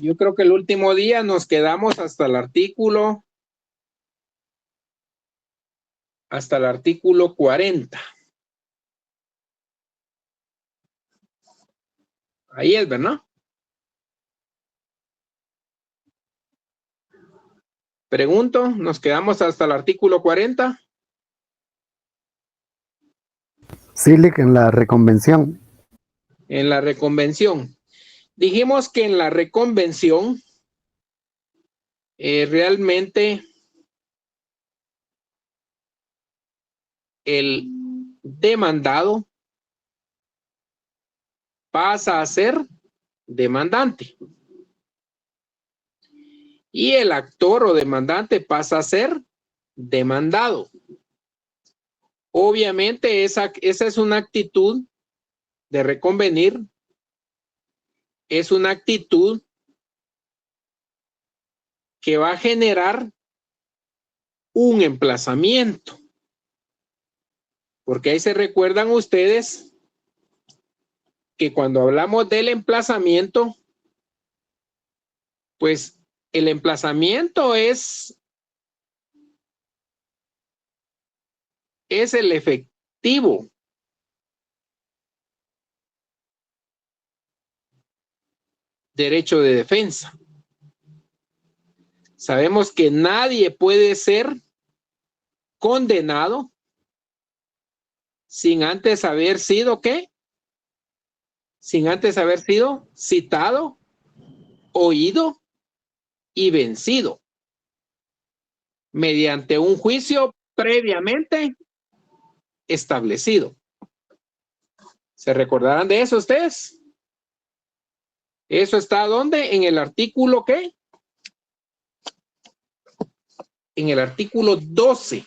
Yo creo que el último día nos quedamos hasta el artículo 40. Ahí es, ¿verdad? Pregunto, ¿nos quedamos hasta el artículo 40? Sí, en la reconvención. En la reconvención. Dijimos que en la reconvención realmente el demandado pasa a ser demandante y el actor o demandante pasa a ser demandado. Obviamente esa es una actitud de reconvenir, es una actitud que va a generar un emplazamiento, porque ahí se recuerdan ustedes que cuando hablamos del emplazamiento, pues el emplazamiento es el efectivo derecho de defensa. Sabemos que nadie puede ser condenado sin antes haber sido ¿qué? Sin antes haber sido citado, oído y vencido mediante un juicio previamente establecido. ¿Se recordarán de eso ustedes? ¿Eso está dónde? En el artículo ¿qué? En el artículo 12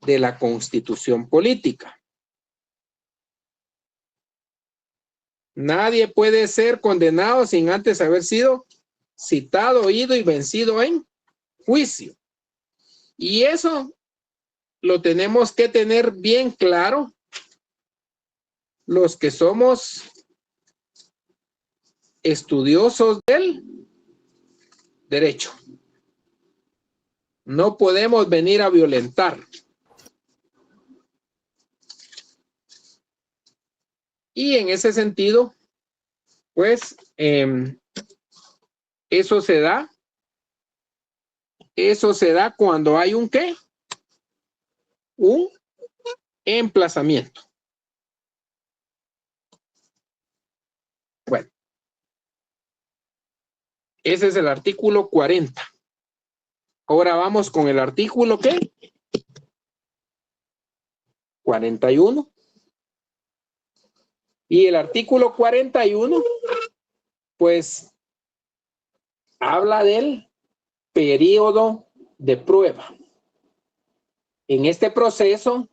de la Constitución Política. Nadie puede ser condenado sin antes haber sido citado, oído y vencido en juicio. Y eso lo tenemos que tener bien claro los que somos estudiosos del derecho. No podemos venir a violentar. Y en ese sentido, pues, eso se da cuando hay un ¿qué? Un emplazamiento. Bueno, ese es el artículo 40. Ahora vamos con el artículo ¿qué? 41. Y el artículo 41, pues, habla del periodo de prueba. En este proceso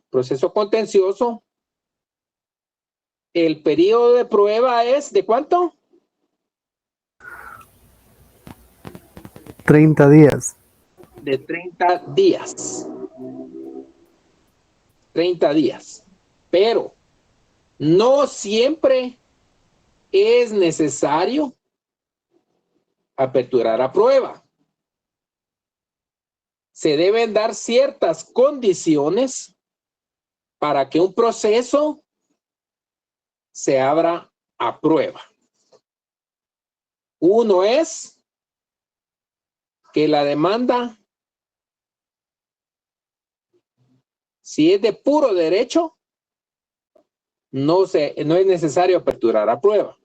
contencioso, el periodo de prueba es ¿de cuánto? 30 días. De 30 días. 30 días. Pero no siempre es necesario aperturar a prueba. Se deben dar ciertas condiciones para que un proceso se abra a prueba. Uno es que la demanda, si es de puro derecho, no es necesario aperturar a prueba.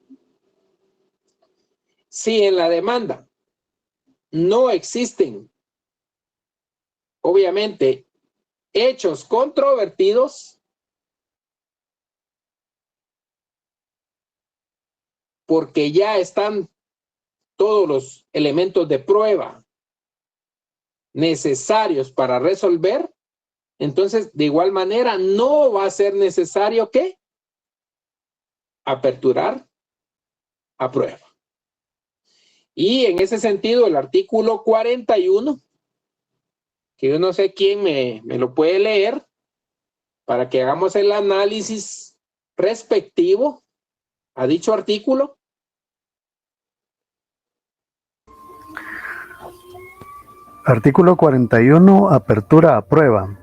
Si en la demanda no existen, obviamente, hechos controvertidos, porque ya están todos los elementos de prueba necesarios para resolver, entonces de igual manera no va a ser necesario que aperturar a prueba. Y en ese sentido el artículo 41, que yo no sé quién me lo puede leer para que hagamos el análisis respectivo a dicho artículo. Artículo 41, apertura a prueba.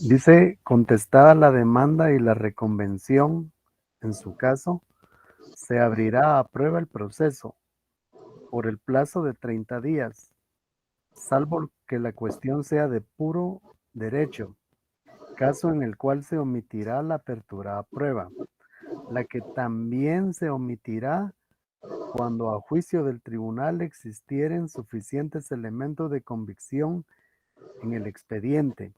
Dice, contestada la demanda y la reconvención, en su caso, se abrirá a prueba el proceso por el plazo de 30 días, salvo que la cuestión sea de puro derecho, caso en el cual se omitirá la apertura a prueba, la que también se omitirá cuando a juicio del tribunal existieren suficientes elementos de convicción en el expediente.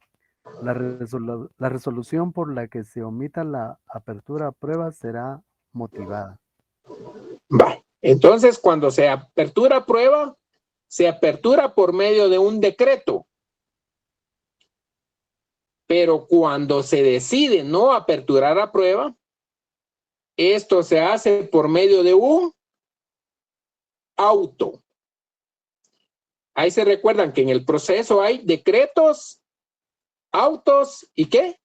La resolución por la que se omita la apertura a prueba será motivada. Va. Entonces, cuando se apertura a prueba, se apertura por medio de un decreto. Pero cuando se decide no aperturar a prueba, esto se hace por medio de un auto. Ahí se recuerdan que en el proceso hay decretos, autos y ¿qué?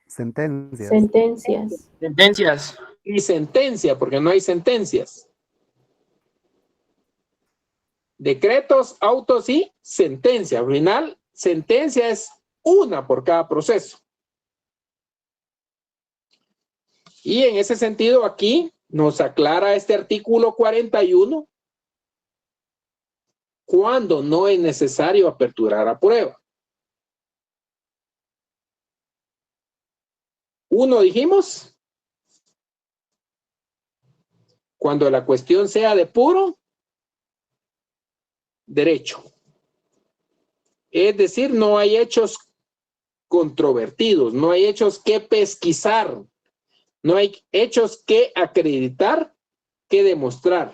Sentencias. Sentencias. Sentencias. Y sentencia, porque no hay sentencias. Decretos, autos y sentencia. Al final, sentencia es una por cada proceso. Y en ese sentido, aquí nos aclara este artículo 41 cuando no es necesario aperturar a prueba. Uno, dijimos, cuando la cuestión sea de puro derecho. Es decir, no hay hechos controvertidos, no hay hechos que pesquisar, no hay hechos que acreditar, que demostrar.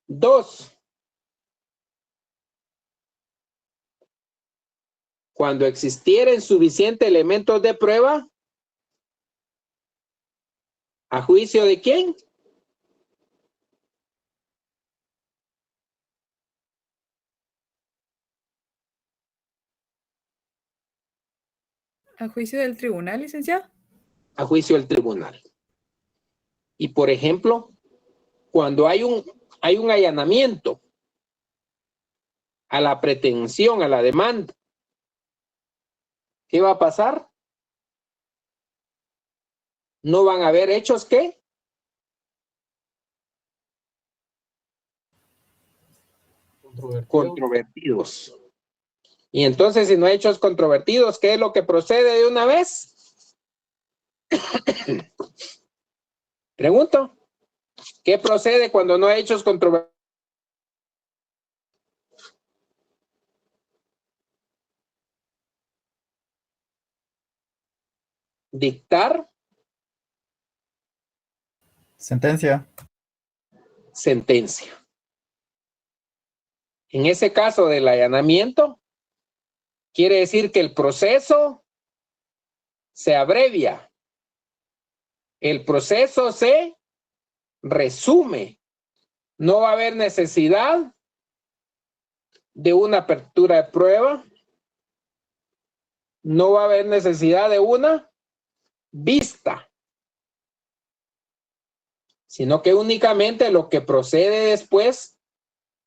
Dos, cuando existieren suficientes elementos de prueba, ¿a juicio de quién? ¿A juicio del tribunal, licenciado? A juicio del tribunal. Y por ejemplo, cuando hay un allanamiento a la pretensión, a la demanda, ¿qué va a pasar? No van a haber hechos que controvertidos. Y entonces, si no hay hechos controvertidos, ¿qué es lo que procede de una vez? Pregunto, ¿qué procede cuando no hay hechos controvertidos? Dictar Sentencia. sentencia. En ese caso del allanamiento, quiere decir que el proceso se abrevia. El proceso se resume. No va a haber necesidad de una apertura de prueba. No va a haber necesidad de una vista. Sino que únicamente lo que procede después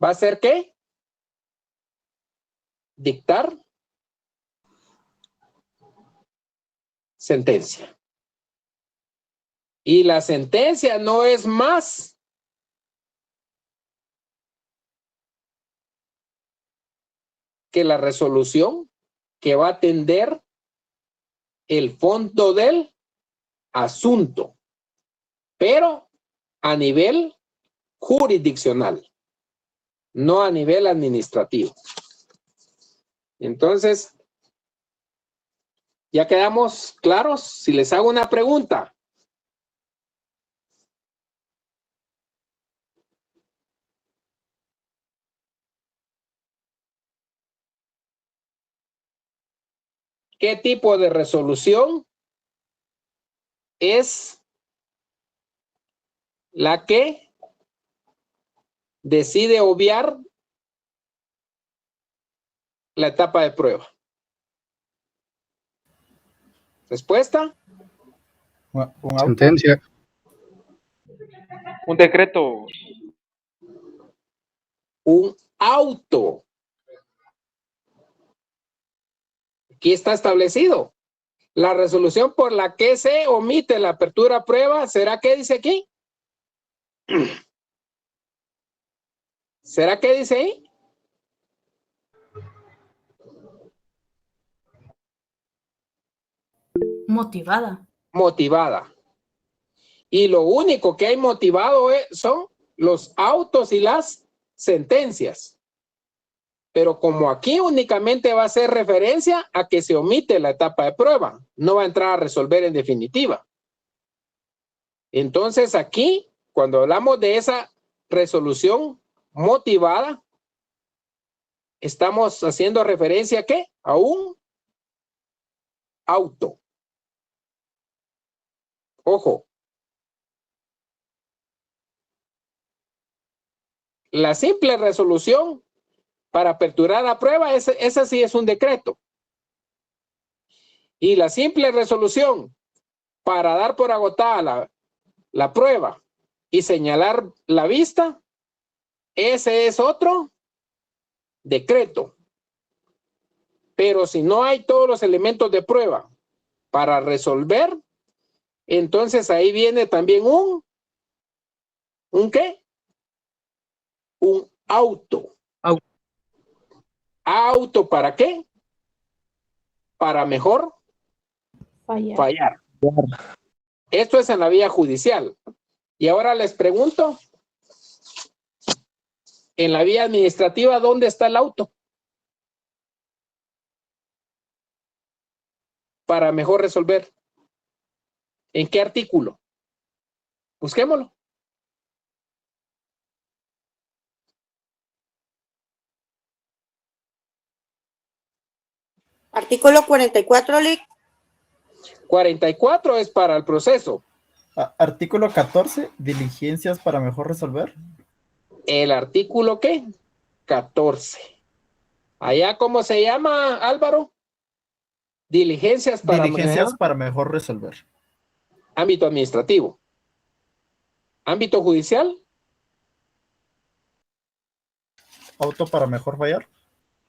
va a ser ¿qué? Dictar sentencia. Y la sentencia no es más que la resolución que va a atender el fondo del asunto, pero a nivel jurisdiccional, no a nivel administrativo. Entonces, ¿ya quedamos claros? Si les hago una pregunta. ¿Qué tipo de resolución es la que decide obviar la etapa de prueba? ¿Respuesta? Un auto. Sentencia. Un decreto. un auto. Aquí está establecido. La resolución por la que se omite la apertura a prueba, ¿será que dice aquí? ¿Será que dice ahí? Motivada. Motivada. Y lo único que hay motivado son los autos y las sentencias. Pero como aquí únicamente va a hacer referencia a que se omite la etapa de prueba, no va a entrar a resolver en definitiva. Entonces aquí, cuando hablamos de esa resolución motivada, estamos haciendo referencia ¿a qué? A un auto. Ojo. La simple resolución para aperturar la prueba, esa sí es un decreto. Y la simple resolución para dar por agotada la prueba y señalar la vista, ese es otro decreto. Pero si no hay todos los elementos de prueba para resolver, entonces ahí viene también ¿un qué? Un auto. ¿Auto para qué? Para mejor fallar. Esto es en la vía judicial. Y ahora les pregunto, en la vía administrativa, ¿dónde está el auto? Para mejor resolver. ¿En qué artículo? Busquémoslo. Artículo 44, Lic. 44 es para el proceso. Artículo 14, diligencias para mejor resolver. ¿El artículo qué? 14. ¿Allá cómo se llama, Álvaro? Diligencias para mejor resolver. Ámbito administrativo. Ámbito judicial. Auto para mejor fallar.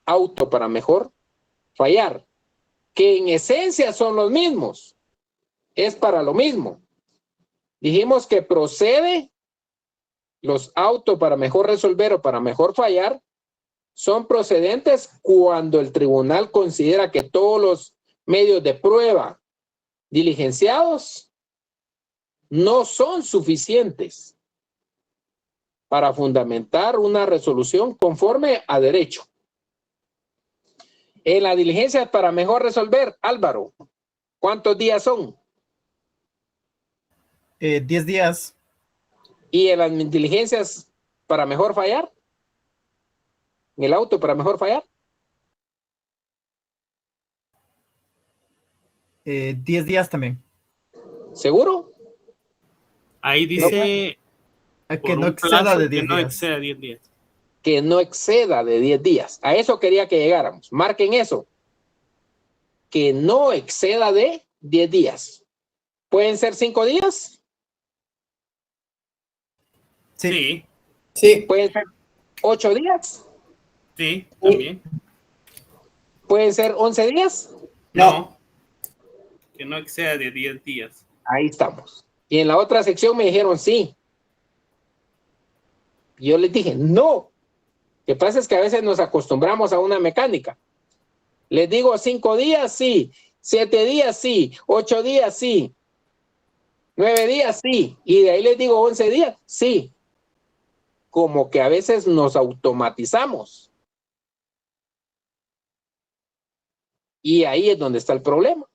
Auto para mejor fallar. Que en esencia son los mismos. Es para lo mismo. Dijimos que procede los autos para mejor resolver o para mejor fallar son procedentes cuando el tribunal considera que todos los medios de prueba diligenciados no son suficientes para fundamentar una resolución conforme a derecho. En la diligencia para mejor resolver, Álvaro, ¿cuántos días son? 10 días. ¿Y en las diligencias para mejor fallar? ¿En el auto para mejor fallar? 10 días también. ¿Seguro? Ahí dice que no exceda de 10 que no días. exceda 10 días. Que no exceda de 10 días. A eso quería que llegáramos. Marquen eso. Que no exceda de 10 días. ¿Pueden ser 5 días? Sí, Sí. ¿Pueden ser 8 días? sí, también. ¿Pueden ser 11 días? No. Que no exceda de 10 días. Ahí estamos. Y en la otra sección me dijeron sí. Y yo les dije no. Lo que pasa es que a veces nos acostumbramos a una mecánica. Les digo 5 días, sí. 7 días, sí. 8 días, sí. 9 días, sí. Y de ahí les digo 11 días, sí. Como que a veces nos automatizamos. Y ahí es donde está el problema.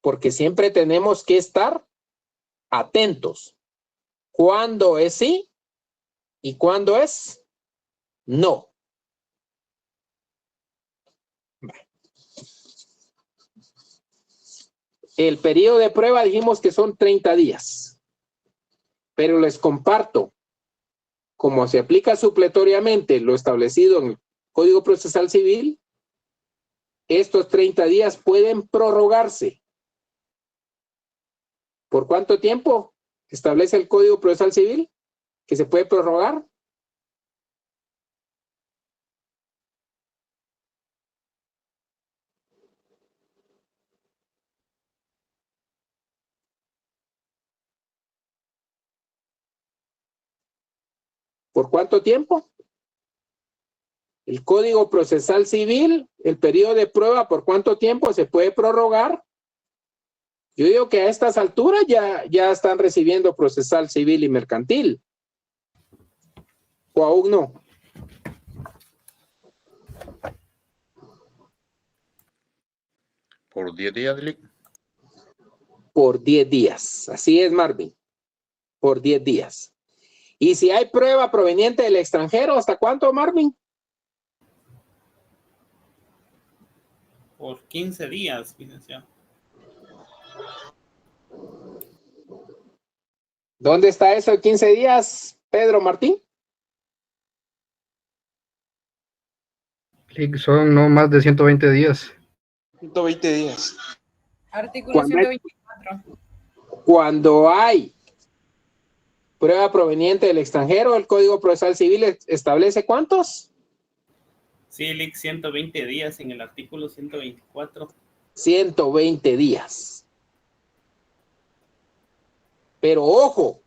Porque siempre tenemos que estar atentos. ¿Cuándo es sí y cuándo es no? El periodo de prueba dijimos que son 30 días. Pero les comparto, como se aplica supletoriamente lo establecido en el Código Procesal Civil, estos 30 días pueden prorrogarse. ¿Por cuánto tiempo establece el Código Procesal Civil? que se puede prorrogar? ¿Por cuánto tiempo? El Código Procesal Civil, el periodo de prueba, ¿por cuánto tiempo se puede prorrogar? Yo digo que a estas alturas ya están recibiendo procesal civil y mercantil. ¿O aún no? Por 10 días, Lick. Por 10 días. Así es, Marvin. Por 10 días. Y si hay prueba proveniente del extranjero, ¿hasta cuánto, Marvin? Por 15 días, licenciado. ¿Dónde está eso de 15 días, Pedro Martín? Son no más de 120 días. 120 días. Artículo 124. Cuando hay prueba proveniente del extranjero, el Código Procesal Civil establece ¿cuántos? Sí, Lick, 120 días en el artículo 124. 120 días. Pero ojo,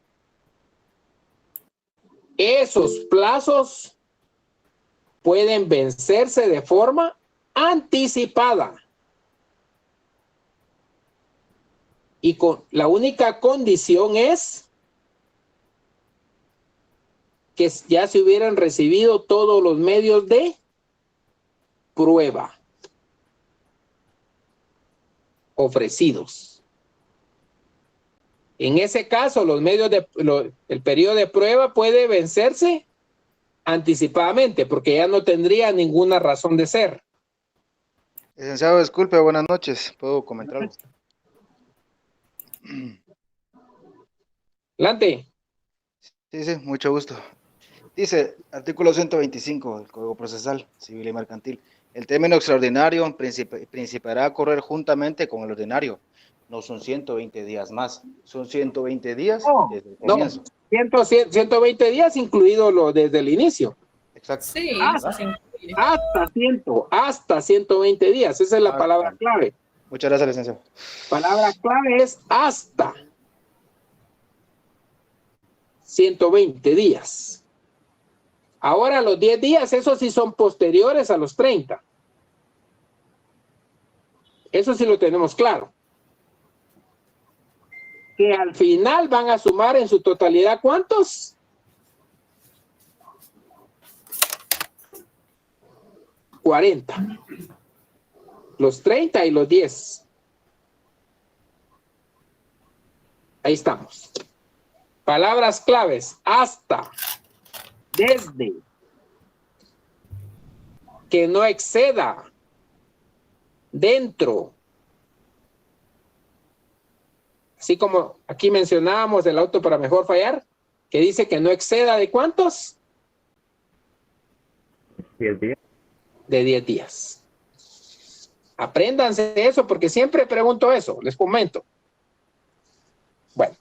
esos plazos pueden vencerse de forma anticipada. Y la única condición es que ya se hubieran recibido todos los medios de prueba ofrecidos. En ese caso, el periodo de prueba puede vencerse anticipadamente porque ya no tendría ninguna razón de ser. Licenciado, disculpe, buenas noches. ¿Puedo comentar algo? Adelante. Sí, mucho gusto. Dice, artículo 125 del Código Procesal Civil y Mercantil. El término extraordinario principiará a correr juntamente con el ordinario. No son 120 días más, son 120 días desde el comienzo. 120 días incluido lo desde el inicio. Exacto. Sí, Hasta 120 días. Esa es la palabra clave. Muchas gracias, licenciado. Palabra clave es hasta 120 días. Ahora los 10 días, esos sí son posteriores a los 30. Eso sí lo tenemos claro. Que al final van a sumar en su totalidad, ¿cuántos? 40. Los 30 y los 10. Ahí estamos. Palabras claves. Hasta. Desde. Que no exceda. Dentro. Así como aquí mencionábamos el auto para mejor fallar, que dice que no exceda de ¿cuántos? 10 días. De 10 días. Apréndanse eso porque siempre pregunto eso, les comento. Bueno,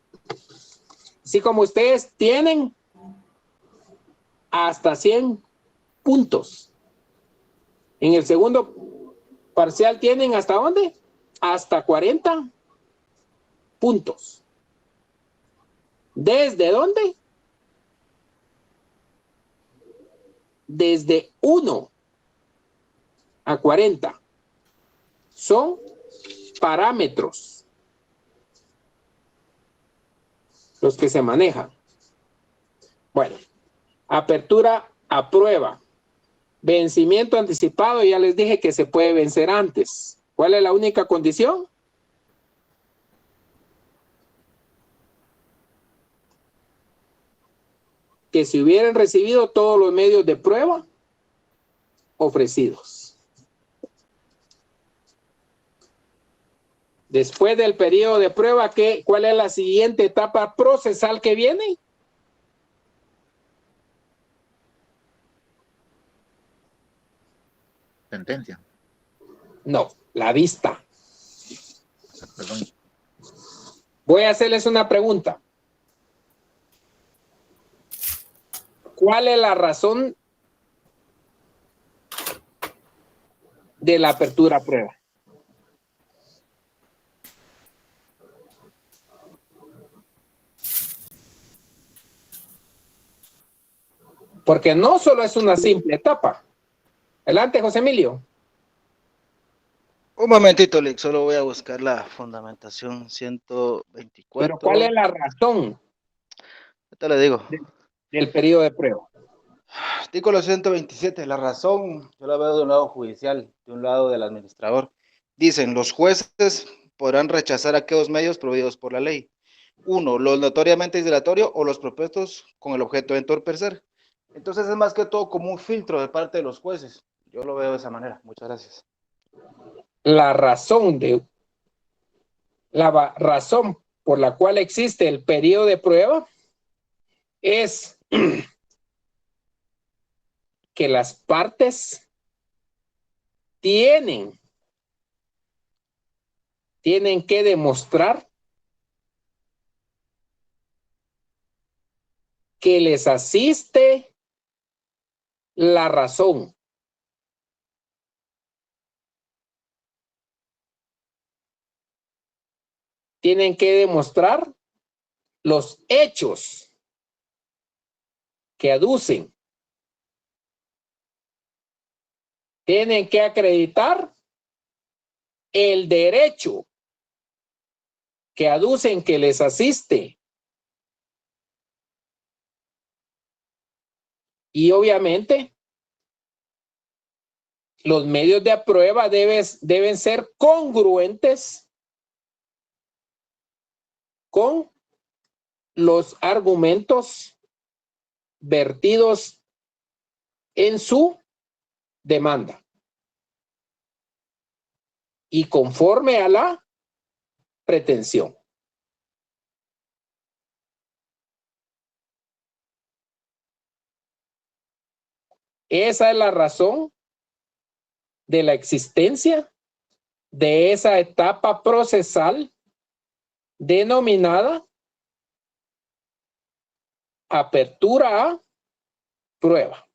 así como ustedes tienen hasta 100 puntos. En el segundo parcial tienen ¿hasta dónde? Hasta 40 puntos. ¿Desde dónde? Desde 1 a 40. Son parámetros los que se manejan. Bueno, apertura a prueba. Vencimiento anticipado, ya les dije que se puede vencer antes. ¿Cuál es la única condición? Que se hubieran recibido todos los medios de prueba ofrecidos. Después del periodo de prueba, ¿cuál es la siguiente etapa procesal que viene? Sentencia. No, la vista. Perdón. Voy a hacerles una pregunta. ¿Cuál es la razón de la apertura a prueba? Porque no solo es una simple etapa. Adelante, José Emilio. Un momentito, Lick, solo voy a buscar la fundamentación 124. Pero ¿cuál es la razón Te le digo. del periodo de prueba? Artículo 127, la razón, yo la veo de un lado judicial, de un lado del administrador. Dicen, los jueces podrán rechazar aquellos medios prohibidos por la ley. 1, los notoriamente dilatorios o los propuestos con el objeto de entorpecer. Entonces es más que todo como un filtro de parte de los jueces. Yo lo veo de esa manera. Muchas gracias. La razón por la cual existe el periodo de prueba es que las partes tienen que demostrar que les asiste la razón. Tienen que demostrar los hechos que aducen. Tienen que acreditar el derecho que aducen que les asiste. Y obviamente, los medios de prueba deben ser congruentes con los argumentos vertidos en su demanda y conforme a la pretensión. Esa es la razón de la existencia de esa etapa procesal denominada apertura a prueba.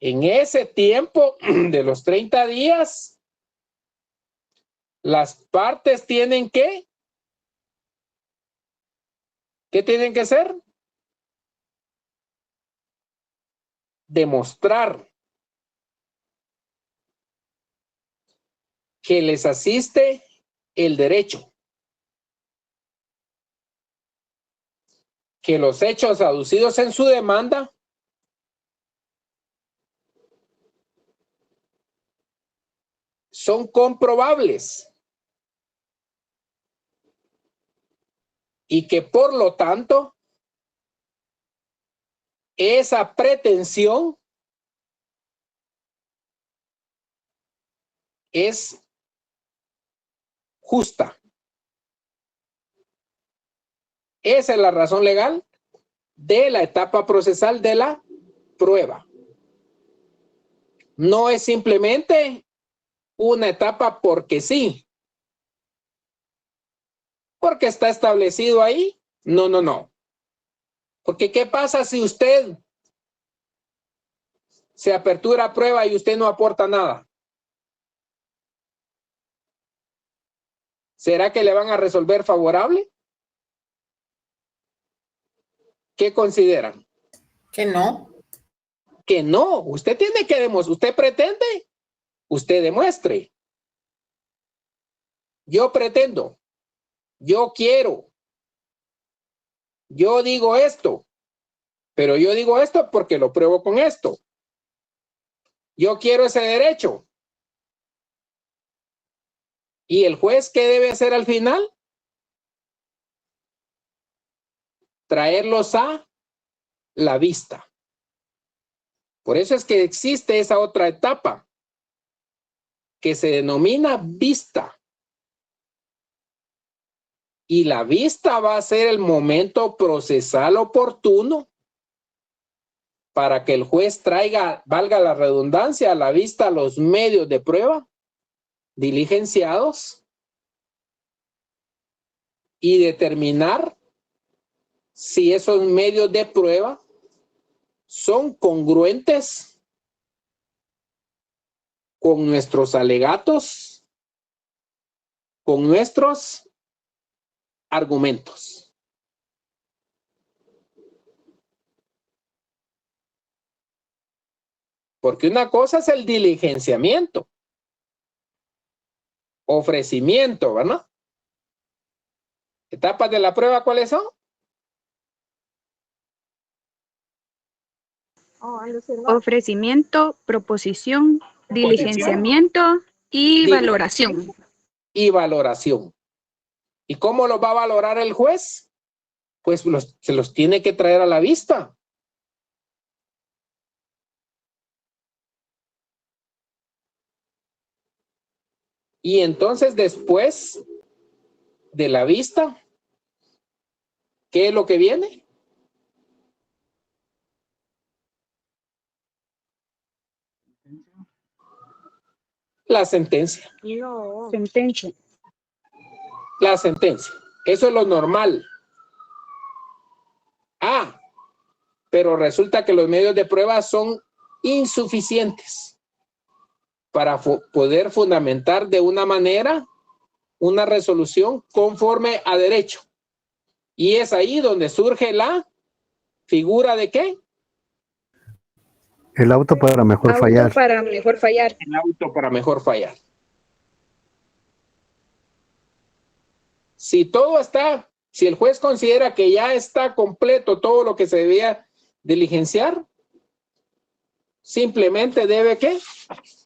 En ese tiempo de los 30 días, las partes tienen que, ¿qué tienen que hacer? Demostrar que les asiste el derecho, que los hechos aducidos en su demanda son comprobables y que por lo tanto esa pretensión es justa. Esa es la razón legal de la etapa procesal de la prueba. No es simplemente una etapa porque sí. Porque está establecido ahí. No, no, no. Porque ¿qué pasa si usted se apertura a prueba y usted no aporta nada? ¿Será que le van a resolver favorable? ¿Qué consideran? Que no. Que no. Usted tiene que demostrar. Usted pretende, usted demuestre. Yo pretendo. Yo quiero. Yo digo esto. Pero yo digo esto porque lo pruebo con esto. Yo quiero ese derecho. ¿Y el juez qué debe hacer al final? Traerlos a la vista. Por eso es que existe esa otra etapa que se denomina vista. Y la vista va a ser el momento procesal oportuno para que el juez traiga, valga la redundancia, a la vista los medios de prueba diligenciados y determinar si esos medios de prueba son congruentes con nuestros alegatos, con nuestros argumentos. Porque una cosa es el diligenciamiento, ofrecimiento, ¿verdad? Etapas de la prueba, ¿cuáles son? Ofrecimiento, proposición, diligenciamiento y valoración. Y valoración. ¿Y cómo los va a valorar el juez? Pues se los tiene que traer a la vista. Y entonces después de la vista, ¿qué es lo que viene? La sentencia. Sentencia. La sentencia. Eso es lo normal. Ah, pero resulta que los medios de prueba son insuficientes para poder fundamentar de una manera una resolución conforme a derecho. Y es ahí donde surge la figura de ¿qué? El auto para mejor fallar. Para mejor fallar. El auto para mejor fallar. Si todo está, si el juez considera que ya está completo todo lo que se debía diligenciar, simplemente debe ¿qué?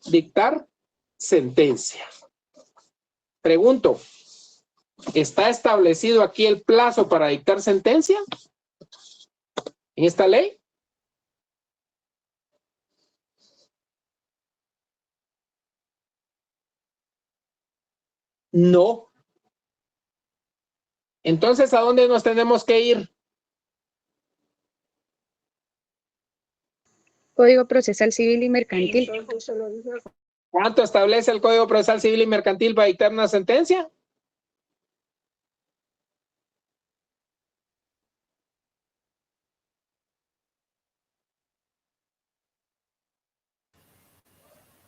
Dictar sentencia. Pregunto, ¿está establecido aquí el plazo para dictar sentencia en esta ley? No. Entonces, ¿a dónde nos tenemos que ir? Código Procesal Civil y Mercantil. ¿Cuánto establece el Código Procesal Civil y Mercantil para dictar una sentencia?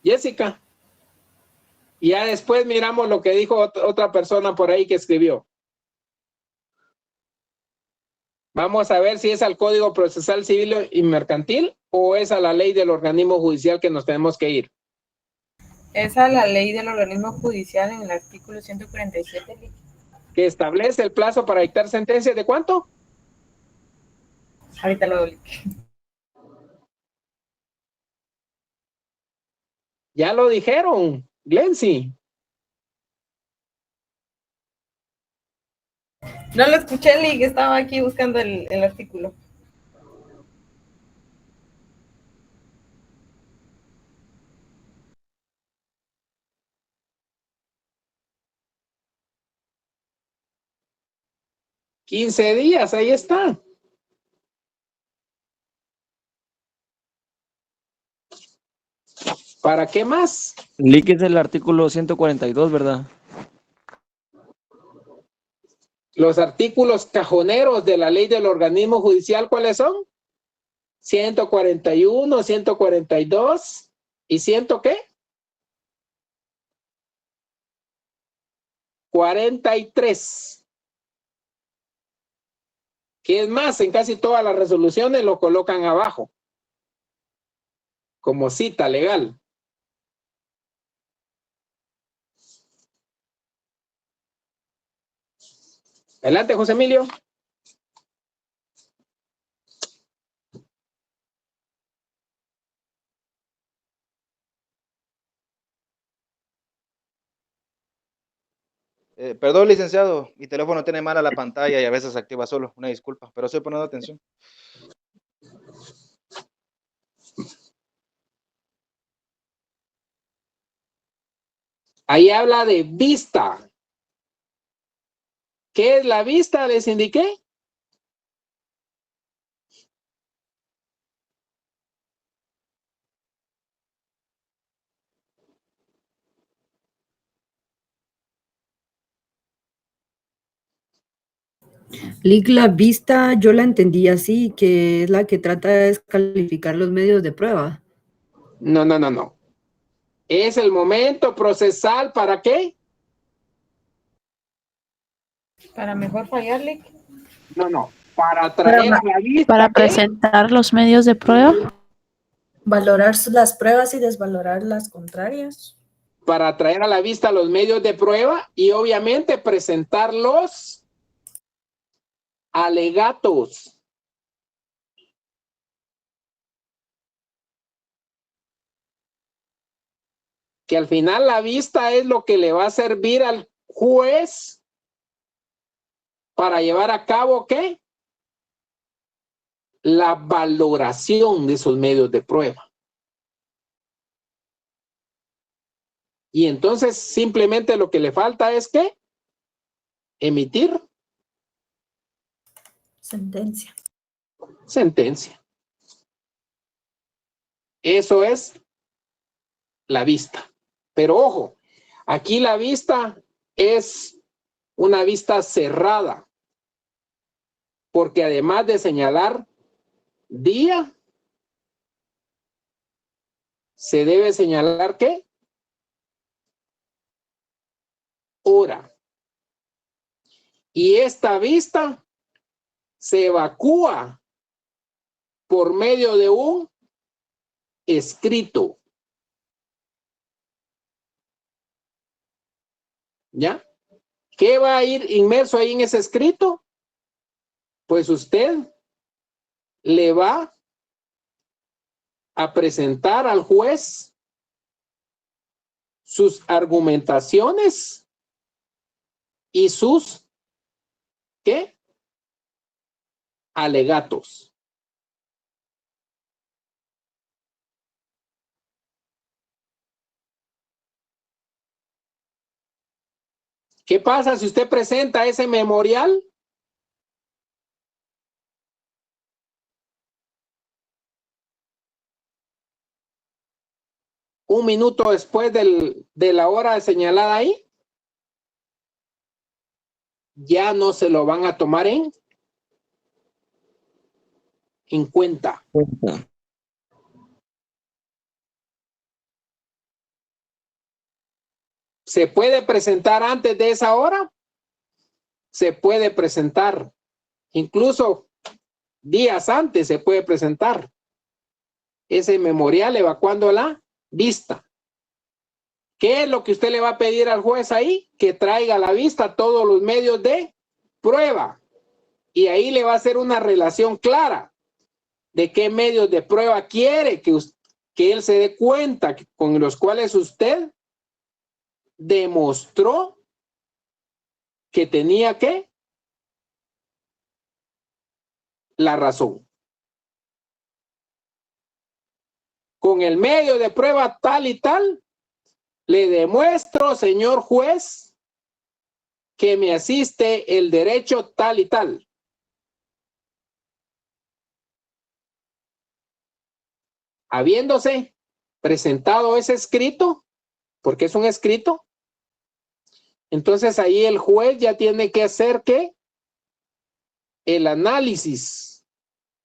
Jessica. Y ya después miramos lo que dijo otra persona por ahí que escribió. Vamos a ver si es al Código Procesal Civil y Mercantil o es a la ley del organismo judicial que nos tenemos que ir. Es a la ley del organismo judicial en el artículo 147. Que establece el plazo para dictar sentencia ¿de cuánto? Ahorita lo doy. Ya lo dijeron, Glency. No lo escuché, Lick, estaba aquí buscando el artículo. $15 días, ahí está. ¿Para qué más? Lick es el artículo 142, ¿verdad? Los artículos cajoneros de la ley del organismo judicial, ¿cuáles son? 141, 142 y 100 ¿qué? 43. Que es más, en casi todas las resoluciones lo colocan abajo, como cita legal. Adelante, José Emilio. Perdón, licenciado, mi teléfono tiene mala la pantalla y a veces se activa solo. Una disculpa, pero estoy poniendo atención. Ahí habla de vista. ¿Qué es la vista? Les indiqué. Lic, la vista yo la entendí así, que es la que trata de descalificar los medios de prueba. No, no, no, no. Es el momento procesal, ¿para qué? Para mejor fallar, Lic. No, no. Para traer a la vista. Para ¿qué? presentar los medios de prueba. Valorar las pruebas y desvalorar las contrarias. Para traer a la vista los medios de prueba y obviamente presentar los alegatos. Que al final la vista es lo que le va a servir al juez para llevar a cabo, ¿qué? La valoración de esos medios de prueba. Y entonces simplemente lo que le falta es ¿qué? Emitir Sentencia. sentencia. Eso es la vista. Pero ojo, aquí la vista es una vista cerrada, porque además de señalar día, se debe señalar ¿qué? Hora. Y esta vista se evacúa por medio de un escrito. ¿Ya? ¿Qué va a ir inmerso ahí en ese escrito? Pues usted le va a presentar al juez sus argumentaciones y sus ¿qué? Alegatos. ¿Qué pasa si usted presenta ese memorial? Un minuto después de la hora señalada ahí, ya no se lo van a tomar en cuenta. ¿Se puede presentar antes de esa hora? Se puede presentar. Incluso días antes se puede presentar ese memorial evacuando la vista. ¿Qué es lo que usted le va a pedir al juez ahí? Que traiga a la vista todos los medios de prueba. Y ahí le va a hacer una relación clara de qué medios de prueba quiere que él se dé cuenta con los cuales usted demostró que tenía que la razón. Con el medio de prueba tal y tal, le demuestro, señor juez, que me asiste el derecho tal y tal. Habiéndose presentado ese escrito, porque es un escrito, entonces ahí el juez ya tiene que hacer ¿qué? El análisis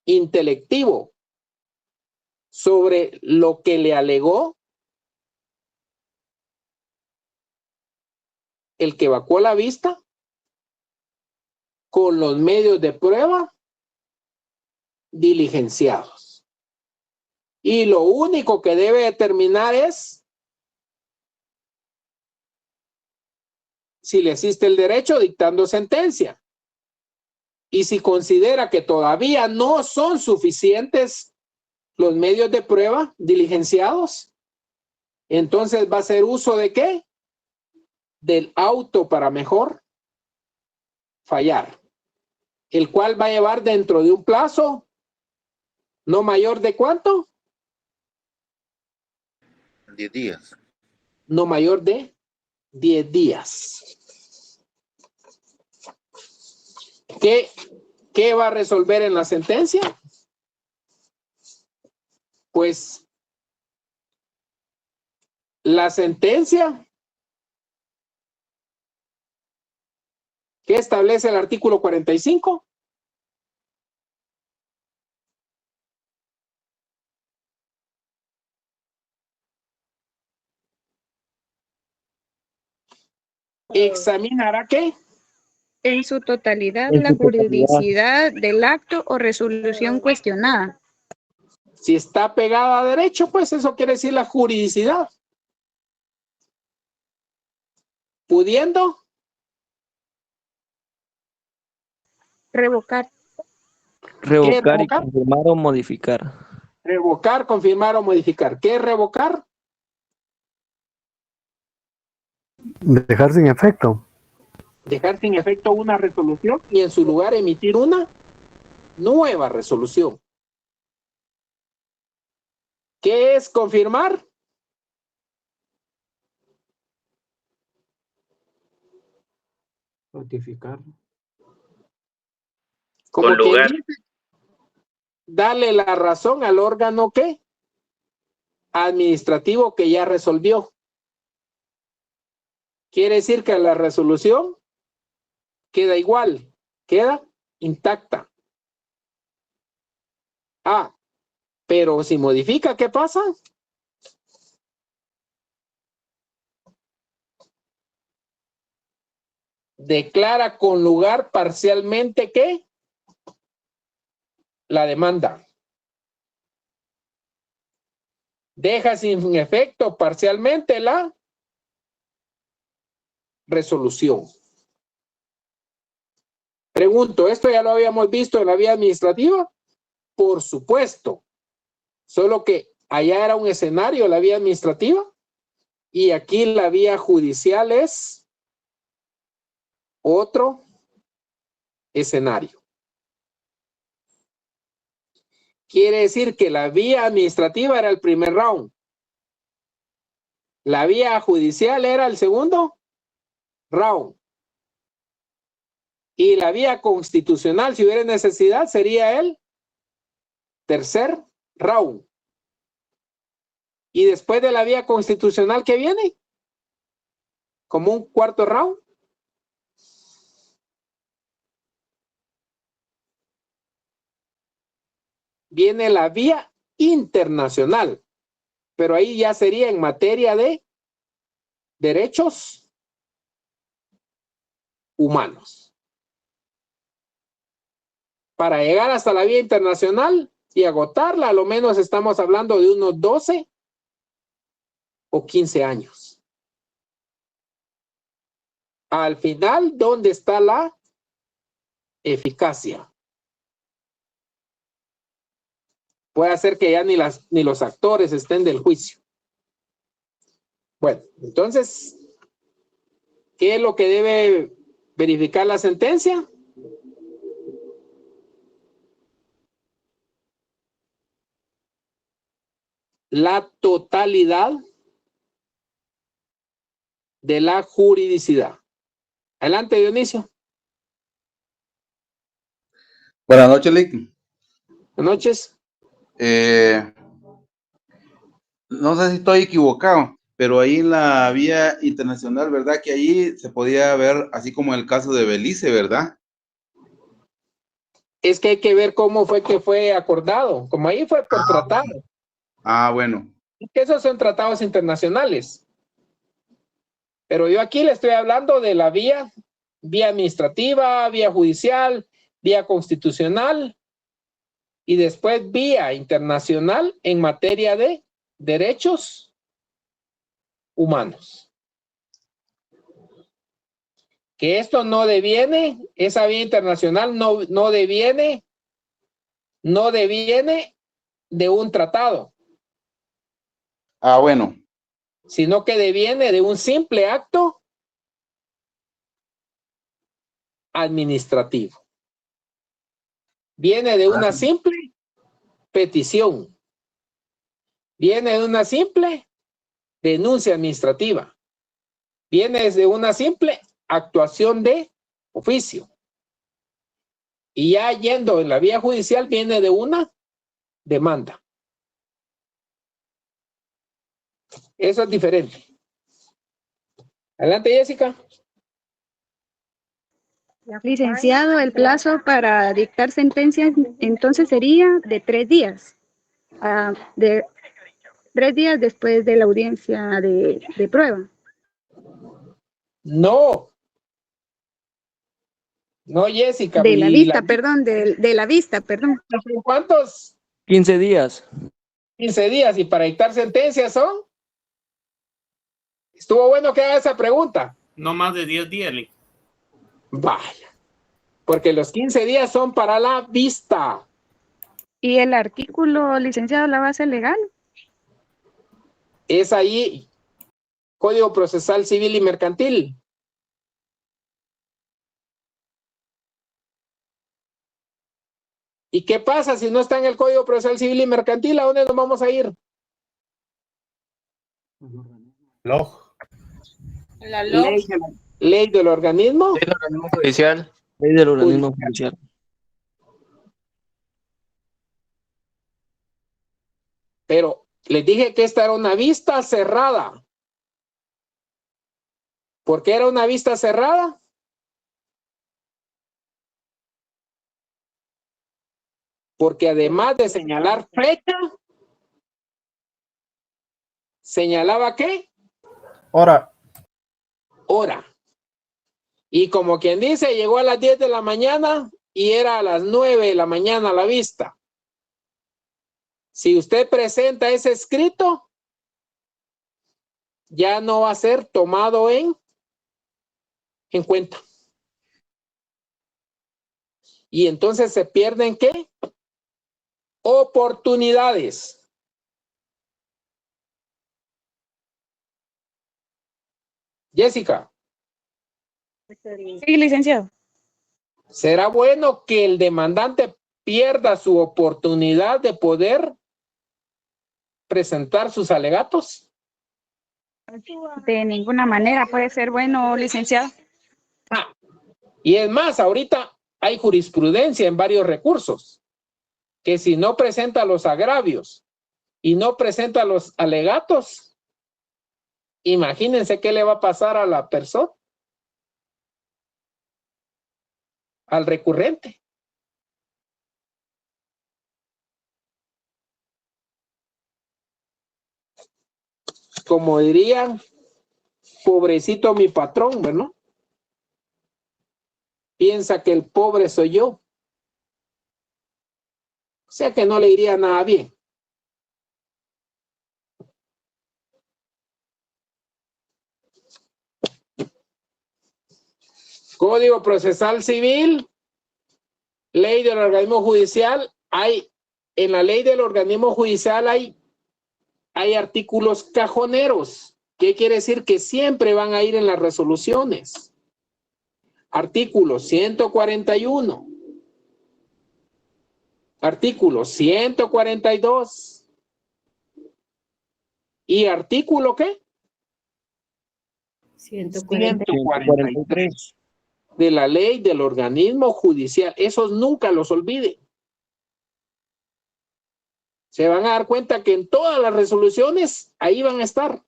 intelectivo sobre lo que le alegó el que evacuó la vista con los medios de prueba diligenciados. Y lo único que debe determinar es si le asiste el derecho dictando sentencia. Y si considera que todavía no son suficientes los medios de prueba diligenciados, entonces va a hacer uso de ¿qué? Del auto para mejor fallar, el cual va a llevar dentro de un plazo no mayor de ¿cuánto? 10 días. No mayor de 10 días. ¿Qué va a resolver en la sentencia? Pues la sentencia ¿Qué establece el artículo 45? ¿Examinará qué? En su totalidad, En la su totalidad. juridicidad del acto o resolución cuestionada. Si está pegada a derecho, pues eso quiere decir la juridicidad. Pudiendo Revocar. Revocar y revocar? confirmar o modificar. Revocar, confirmar o modificar. ¿Qué es revocar? Dejar sin efecto. Dejar sin efecto una resolución y en su lugar emitir una nueva resolución. ¿Qué es confirmar? Notificar. Como Con que lugar. dice, dale la razón al órgano que administrativo que ya resolvió. Quiere decir que la resolución queda igual, queda intacta. Ah, pero si modifica, ¿qué pasa? Declara con lugar parcialmente ¿qué? La demanda. Deja sin efecto parcialmente la resolución. Pregunto, ¿esto ya lo habíamos visto en la vía administrativa? Por supuesto. Solo que allá era un escenario, la vía administrativa, y aquí la vía judicial es otro escenario. Quiere decir que la vía administrativa era el primer round. La vía judicial era el segundo round. Y la vía constitucional, si hubiera necesidad, sería el tercer round. Y después de la vía constitucional, ¿qué viene? Como un cuarto round. Viene la vía internacional, pero ahí ya sería en materia de derechos humanos. Para llegar hasta la vía internacional y agotarla, a lo menos estamos hablando de unos 12 o 15 años. Al final, ¿dónde está la eficacia? Puede ser que ya ni los actores estén del juicio. Bueno, entonces, ¿qué es lo que debe verificar la sentencia? La totalidad de la juridicidad. Adelante, Dionisio. Buenas noches, Lick. Buenas noches. No sé si estoy equivocado, pero ahí en la vía internacional, ¿verdad? Que ahí se podía ver, así como en el caso de Belice, ¿verdad? Es que hay que ver cómo fue que fue acordado. Como ahí fue por tratado. Ah, bueno. Que esos son tratados internacionales. Pero yo aquí le estoy hablando de la vía administrativa, vía judicial, vía constitucional y después vía internacional en materia de derechos humanos. Que esto no deviene, esa vía internacional no deviene de un tratado. Ah, bueno. Sino que deviene de un simple acto administrativo. Viene de una simple petición. Viene de una simple denuncia administrativa. Viene de una simple actuación de oficio. Y ya yendo en la vía judicial viene de una demanda. Eso es diferente. Adelante, Jessica. Licenciado, el plazo para dictar sentencias entonces sería de 3 días. De 3 días después de la audiencia de prueba. No. No, Jessica. De la y vista, perdón, de la vista, perdón. ¿Cuántos? 15 días. 15 días. ¿Y para dictar sentencias son? Estuvo bueno que haga esa pregunta. No más de 10 días, Lick. Vaya. Porque los 15 días son para la vista. ¿Y el artículo, licenciado, la base legal? Es ahí, Código Procesal Civil y Mercantil. ¿Y qué pasa si no está en el Código Procesal Civil y Mercantil? ¿A dónde nos vamos a ir? Log. La LOG. Ley del organismo. Ley del organismo judicial. Ley del organismo judicial. Pero les dije que esta era una vista cerrada. ¿Por qué era una vista cerrada? Porque además de señalar fecha, ¿señalaba qué? Hora. Hora. Y como quien dice, llegó a las 10 de la mañana y era a las 9 de la mañana la vista. Si usted presenta ese escrito, ya no va a ser tomado en cuenta. Y entonces se pierden ¿qué? Oportunidades. Jessica. Sí, licenciado. ¿Será bueno que el demandante pierda su oportunidad de poder presentar sus alegatos? De ninguna manera puede ser bueno, licenciado. Y es más, ahorita hay jurisprudencia en varios recursos, que si no presenta los agravios y no presenta los alegatos, imagínense qué le va a pasar a la persona, al recurrente. Como dirían, pobrecito mi patrón, ¿verdad? Piensa que el pobre soy yo. O sea que no le iría nada bien. Código Procesal Civil, Ley del Organismo Judicial. En la Ley del Organismo Judicial hay artículos cajoneros. ¿Qué quiere decir? Que siempre van a ir en las resoluciones. Artículo 141. Artículo 142. ¿Y artículo qué? 143 de la Ley del Organismo Judicial. Esos nunca los olviden. Se van a dar cuenta que en todas las resoluciones ahí van a estar.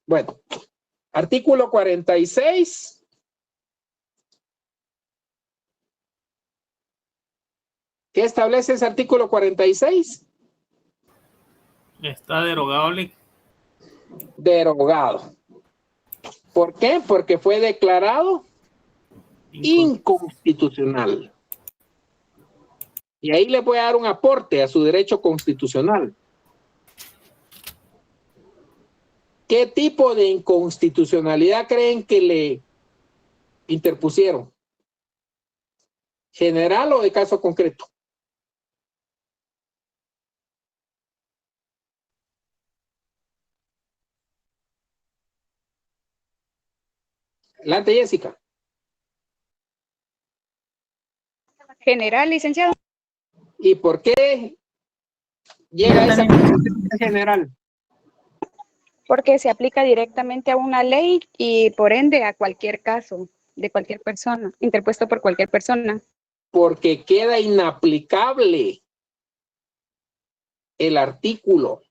Bueno, artículo 46. ¿Qué establece ese artículo 46? Está derogado, Lick. Derogado. ¿Por qué? Porque fue declarado inconstitucional. Y ahí le voy a dar un aporte a su derecho constitucional. ¿Qué tipo de inconstitucionalidad creen que le interpusieron? ¿General o de caso concreto? Adelante, Jessica. General, licenciado. ¿Y por qué llega a esa conclusión general? Porque se aplica directamente a una ley y por ende a cualquier caso de cualquier persona, interpuesto por cualquier persona. Porque queda inaplicable el artículo.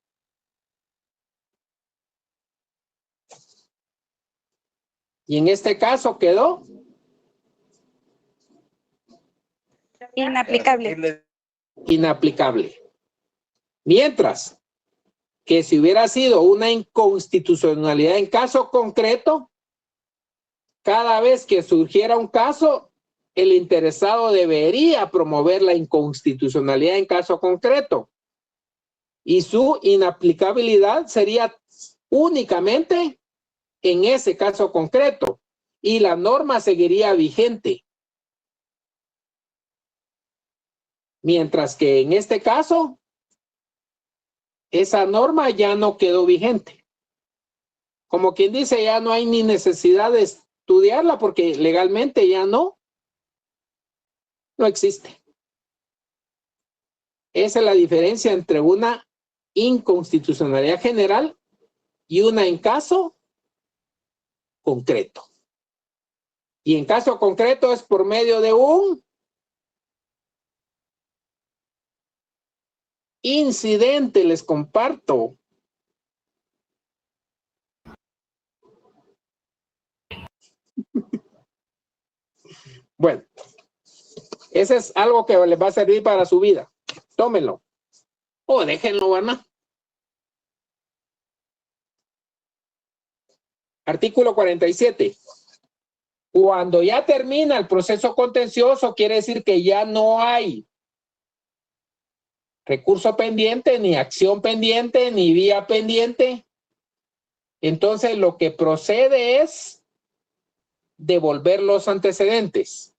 Y en este caso quedó Inaplicable. inaplicable. Mientras que si hubiera sido una inconstitucionalidad en caso concreto, cada vez que surgiera un caso, el interesado debería promover la inconstitucionalidad en caso concreto. Y su inaplicabilidad sería únicamente en ese caso concreto. Y la norma seguiría vigente. Mientras que en este caso, esa norma ya no quedó vigente. Como quien dice, ya no hay ni necesidad de estudiarla porque legalmente ya no existe. Esa es la diferencia entre una inconstitucionalidad general y una en caso concreto. Y en caso concreto es por medio de un incidente, les comparto. Bueno, ese es algo que les va a servir para su vida. Tómenlo. O déjenlo, ¿verdad? Artículo 47. Cuando ya termina el proceso contencioso, quiere decir que ya no hay recurso pendiente, ni acción pendiente, ni vía pendiente. Entonces, lo que procede es devolver los antecedentes.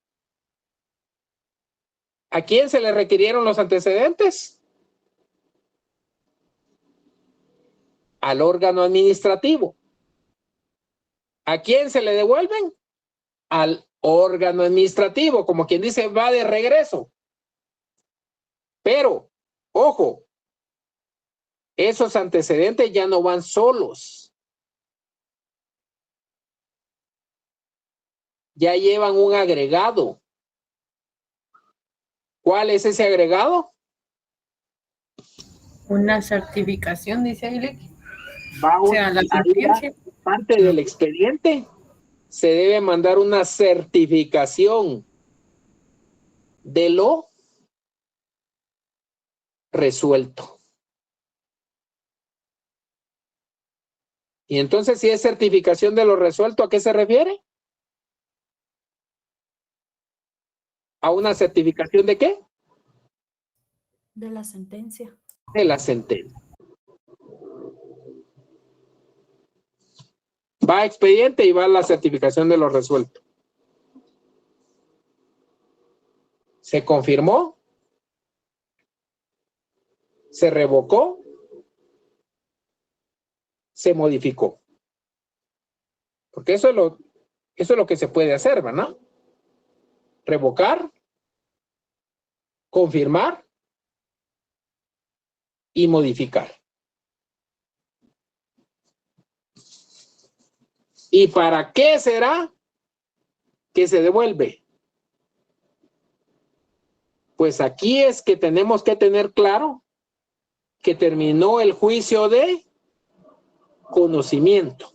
¿A quién se le requirieron los antecedentes? Al órgano administrativo. ¿A quién se le devuelven? Al órgano administrativo, como quien dice, va de regreso. Pero, ojo, esos antecedentes ya no van solos. Ya llevan un agregado. ¿Cuál es ese agregado? Una certificación, dice Ilic. O sea, la sentencia. Parte del expediente se debe mandar una certificación de lo resuelto. Y entonces, si es certificación de lo resuelto, ¿a qué se refiere? ¿A una certificación de qué? De la sentencia. De la sentencia. Va a expediente y va a la certificación de lo resuelto. ¿Se confirmó? ¿Se revocó? ¿Se modificó? Porque eso es lo que se puede hacer, ¿verdad? Revocar, confirmar y modificar. ¿Y para qué será que se devuelve? Pues aquí es que tenemos que tener claro que terminó el juicio de conocimiento.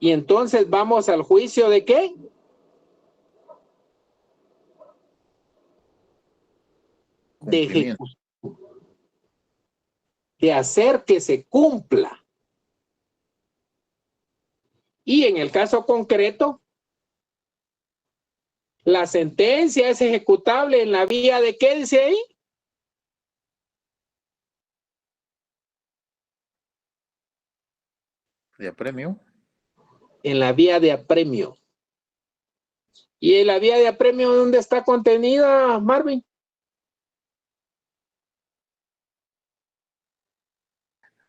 Y entonces vamos al juicio de ¿qué? De ejecución. De hacer que se cumpla. Y en el caso concreto, la sentencia es ejecutable en la vía de ¿qué dice ahí? ¿De apremio? En la vía de apremio. ¿Y en la vía de apremio dónde está contenida, Marvin?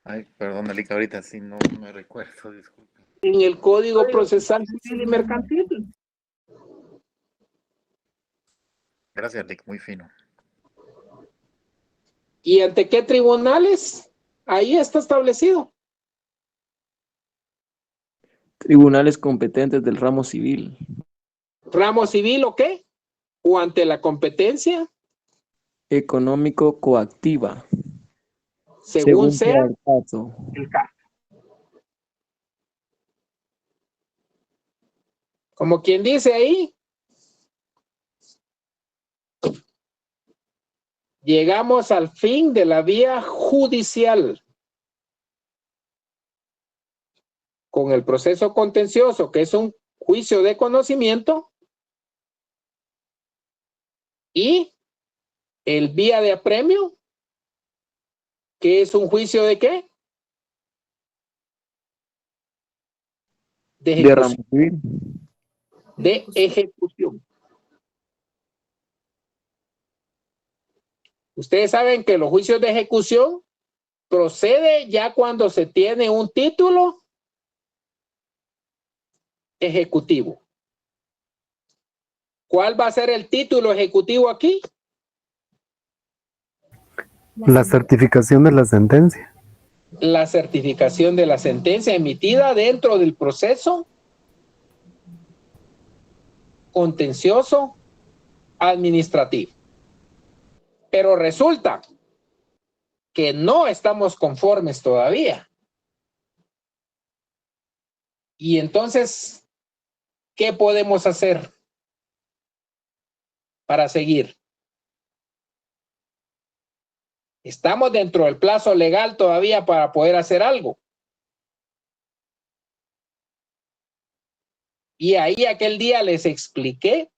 Ay, perdón, Alica, ahorita sí no me recuerdo, disculpe. En el Código Procesal Civil y Mercantil. Gracias, Lick, muy fino. ¿Y ante qué tribunales? Ahí está establecido. Tribunales competentes del ramo civil. ¿Ramo civil o qué? ¿O ante la competencia? Económico coactiva. Según sea el caso. el caso. Como quien dice ahí, llegamos al fin de la vía judicial. Con el proceso contencioso, que es un juicio de conocimiento, y el vía de apremio, que es un juicio de ¿qué? De De ramo ejecución. civil. De ejecución. Ustedes saben que los juicios de ejecución procede ya cuando se tiene un título ejecutivo. ¿Cuál va a ser el título ejecutivo aquí? La certificación de la sentencia. La certificación de la sentencia emitida dentro del proceso contencioso administrativo. Pero resulta que no estamos conformes todavía. Y entonces, ¿qué podemos hacer para seguir? Estamos dentro del plazo legal todavía para poder hacer algo. Y ahí aquel día les expliqué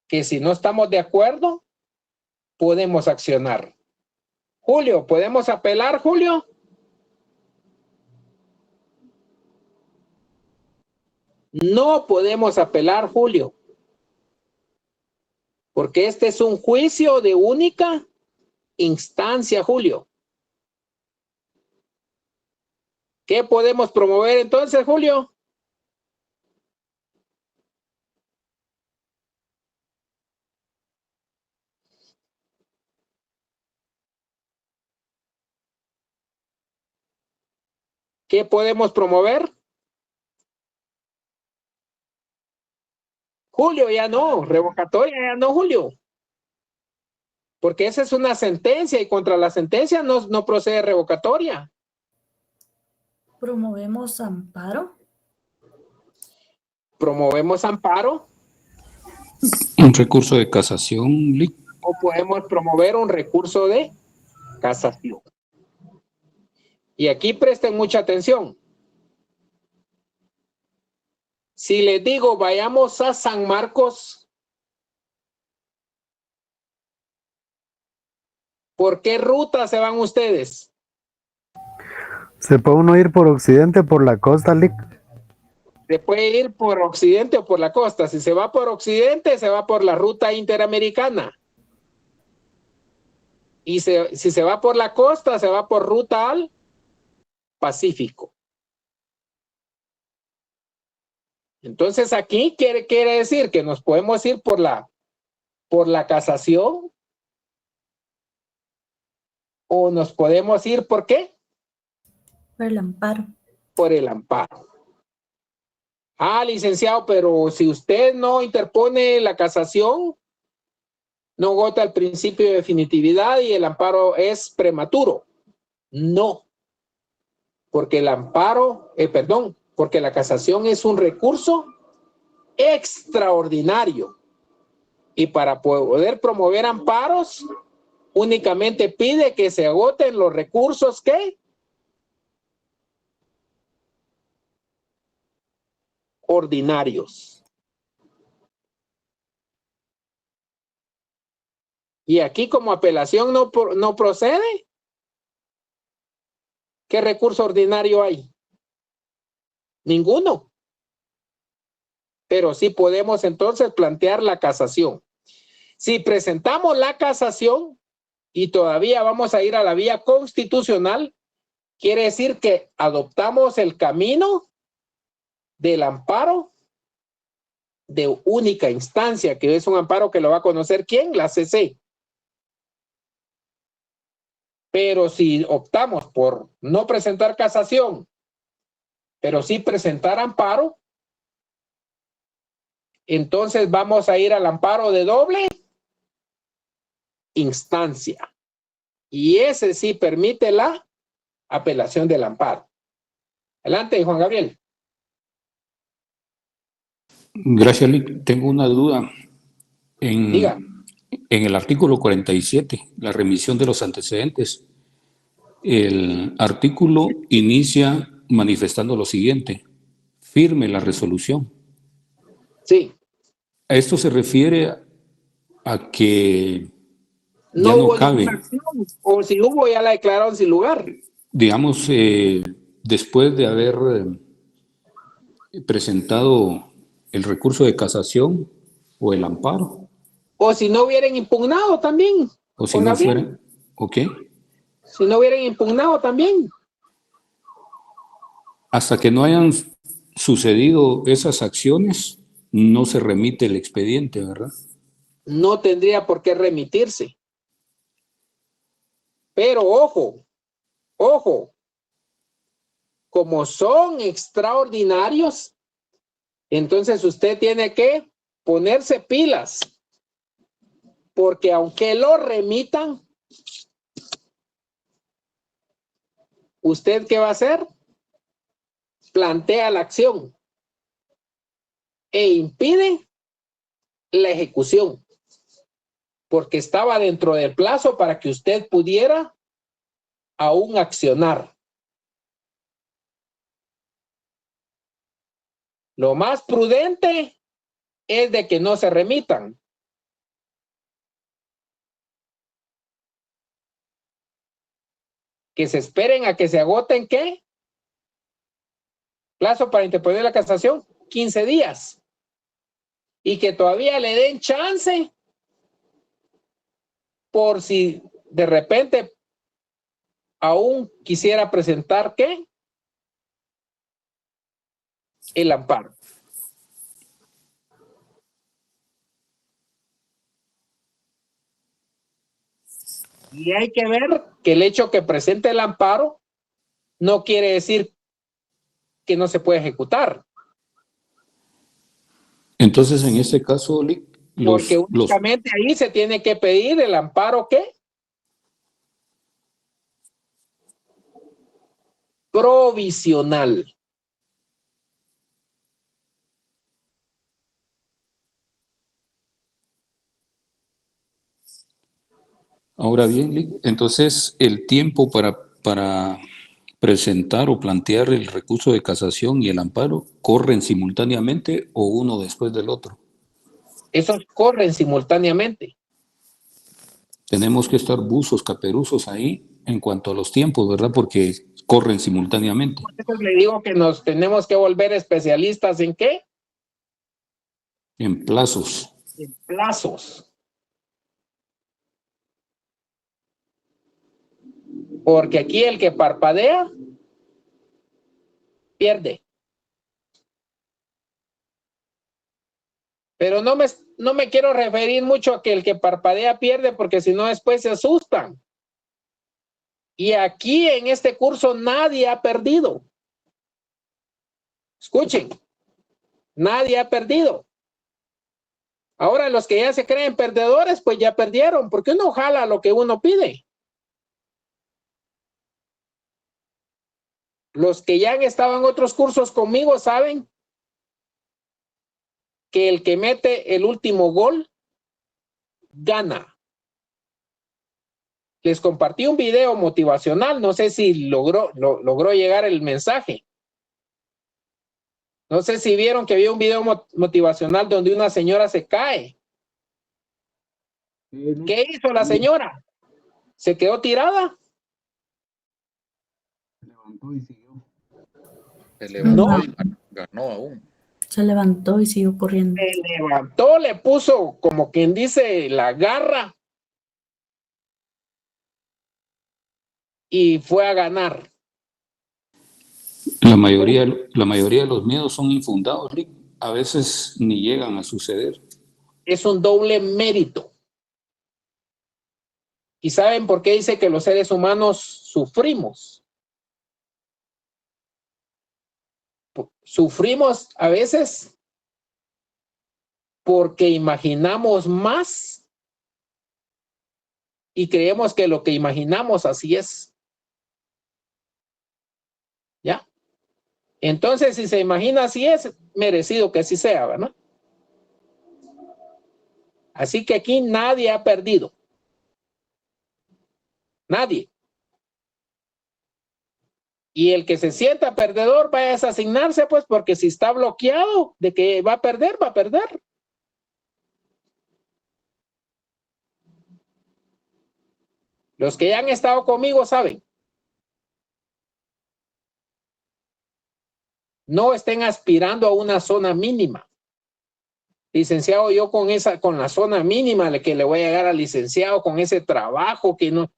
que si no estamos de acuerdo, podemos accionar. Julio, ¿podemos apelar, Julio? No podemos apelar, Julio, porque este es un juicio de única instancia, Julio. ¿Qué podemos promover entonces, Julio? ¿Qué podemos promover? Julio, ya no, revocatoria ya no, Julio. Porque esa es una sentencia y contra la sentencia no procede revocatoria. ¿Promovemos amparo? Promovemos amparo. Un recurso de casación, Lic. O podemos promover un recurso de casación. Y aquí presten mucha atención. Si les digo, vayamos a San Marcos, ¿por qué ruta se van ustedes? ¿Se puede uno ir por occidente, por la costa, Lic? Se puede ir por occidente o por la costa. Si se va por occidente, se va por la ruta interamericana. Y si se va por la costa, se va por ruta al Pacífico. Entonces aquí quiere decir que nos podemos ir por la casación, o nos podemos ir ¿por qué? Por el amparo. Por el amparo. Ah, licenciado, pero si usted no interpone la casación, no agota el principio de definitividad y el amparo es prematuro. No. Porque el amparo, porque la casación es un recurso extraordinario. Y para poder promover amparos, únicamente pide que se agoten los recursos que ordinarios. Y aquí como apelación no procede, ¿qué recurso ordinario hay? Ninguno. Pero sí podemos entonces plantear la casación. Si presentamos la casación y todavía vamos a ir a la vía constitucional, quiere decir que adoptamos el camino del amparo de única instancia, que es un amparo que lo va a conocer ¿quién? La CC. Pero si optamos por no presentar casación, pero sí presentar amparo, entonces vamos a ir al amparo de doble instancia. Y ese sí permite la apelación del amparo. Adelante, Juan Gabriel. Gracias, Lic. Tengo una duda. Diga. En el artículo 47, la remisión de los antecedentes, el artículo inicia manifestando lo siguiente: firme la resolución. Sí. A esto se refiere a que ya No no hubo cabe, ninguna acción, o si hubo, ya la declararon sin lugar. digamos, después de haber presentado el recurso de casación o el amparo, O si no hubieran impugnado también. o si Juan no Gabriel. fuera, ¿ok? Si no hubieran impugnado también. Hasta que no hayan sucedido esas acciones, no se remite el expediente, ¿verdad? No tendría por qué remitirse. Pero ojo, ojo, como son extraordinarios, entonces usted tiene que ponerse pilas, porque aunque lo remitan, ¿usted qué va a hacer? Plantea la acción e impide la ejecución, porque estaba dentro del plazo para que usted pudiera aún accionar. Lo más prudente es de que no se remitan. Que se esperen a que se agoten, ¿qué? Plazo para interponer la casación, 15 días. Y que todavía le den chance por si de repente aún quisiera presentar, ¿qué? El amparo. Y hay que ver que el hecho que presente el amparo no quiere decir que no se puede ejecutar. Entonces, en este caso, Porque únicamente ahí se tiene que pedir el amparo, ¿qué? Provisional. ahora bien, Lic, entonces el tiempo para presentar o plantear el recurso de casación y el amparo corren simultáneamente o uno después del otro. Esos corren simultáneamente. Tenemos que estar buzos, caperuzos ahí en cuanto a los tiempos, ¿verdad? Porque corren simultáneamente. Por eso le digo que nos tenemos que volver especialistas en ¿qué? En plazos. En plazos. Porque aquí el que parpadea pierde. Pero no me quiero referir mucho a que el que parpadea pierde, porque si no después se asustan. Y aquí en este curso nadie ha perdido. Escuchen, nadie ha perdido. Ahora los que ya se creen perdedores, pues ya perdieron, porque uno jala lo que uno pide. Los que ya han estado en otros cursos conmigo saben que el que mete el último gol gana. Les compartí un video motivacional, no sé si logró llegar el mensaje. No sé si vieron que había un video motivacional donde una señora se cae. ¿Qué hizo la señora? ¿Se quedó tirada? Se levantó y ganó aún. Se levantó y siguió corriendo. Se levantó, le puso, como quien dice, la garra y fue a ganar. La mayoría de los miedos son infundados, Lic. A veces ni llegan a suceder. Es un doble mérito. ¿Y saben por qué dice que los seres humanos sufrimos? Sufrimos a veces porque imaginamos más y creemos que lo que imaginamos así es. ¿Ya? Entonces, si se imagina así es, merecido que así sea, ¿verdad? Así que aquí nadie ha perdido. Nadie. Y el que se sienta perdedor vaya a desasignarse, pues, porque si está bloqueado de que va a perder, va a perder. Los que ya han estado conmigo saben. No estén aspirando a una zona mínima. Licenciado, yo con la zona mínima que le voy a llegar al licenciado, con ese trabajo que no.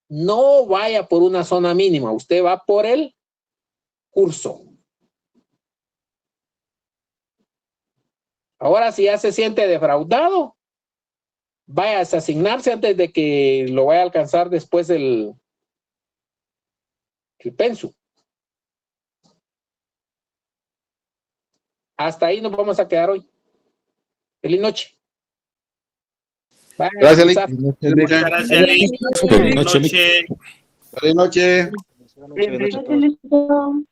No vaya por una zona mínima, usted va por el curso. Ahora, si ya se siente defraudado, vaya a asignarse antes de que lo vaya a alcanzar después el pensum. Hasta ahí nos vamos a quedar hoy. Feliz noche. Gracias, Lick. Muchas gracias, Lick. Feliz noche, Lick. Feliz noche. Feliz noche.